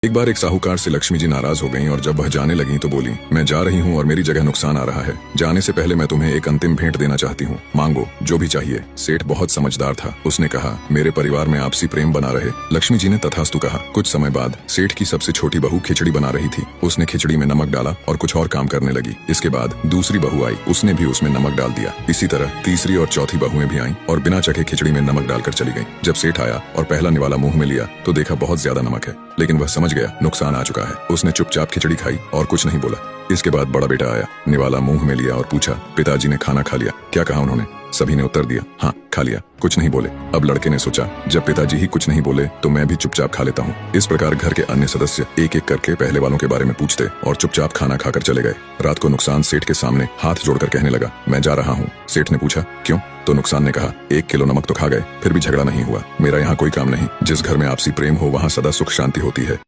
एक बार एक साहूकार से लक्ष्मी जी नाराज हो गईं और जब वह जाने लगीं तो बोली, मैं जा रही हूँ और मेरी जगह नुकसान आ रहा है। जाने से पहले मैं तुम्हें एक अंतिम भेंट देना चाहती हूँ, मांगो जो भी चाहिए। सेठ बहुत समझदार था, उसने कहा, मेरे परिवार में आपसी प्रेम बना रहे। लक्ष्मी जी ने तथास्तु कहा। कुछ समय बाद सेठ की सबसे छोटी बहू खिचड़ी बना रही थी। उसने खिचड़ी में नमक डाला और कुछ और काम करने लगी। इसके बाद दूसरी बहू आई, उसने भी उसमें नमक डाल दिया। इसी तरह तीसरी और चौथी बहुएं भी आईं और बिना चखे खिचड़ी में नमक डालकर चली गईं। जब सेठ आया और पहला निवाला मुंह में लिया तो देखा बहुत ज्यादा नमक है, लेकिन वह समझ गया नुकसान आ चुका है। उसने चुपचाप खिचड़ी खाई और कुछ नहीं बोला। इसके बाद बड़ा बेटा आया, निवाला मुंह में लिया और पूछा, पिताजी ने खाना खा लिया? क्या कहा उन्होंने? सभी ने उत्तर दिया, हाँ खा लिया। कुछ नहीं बोले। अब लड़के ने सोचा, जब पिताजी ही कुछ नहीं बोले तो मैं भी चुपचाप खा लेता हूँ। इस प्रकार घर के अन्य सदस्य एक एक करके पहले वालों के बारे में पूछते और चुपचाप खाना खाकर चले गए। रात को नुकसान सेठ के सामने हाथ जोड़कर कहने लगा, मैं जा रहा हूँ। सेठ ने पूछा, क्यों? तो नुकसान ने कहा, 1 किलो नमक तो खा गए, फिर भी झगड़ा नहीं हुआ। मेरा यहाँ कोई काम नहीं। जिस घर में आपसी प्रेम हो वहाँ सदा सुख शांति होती है।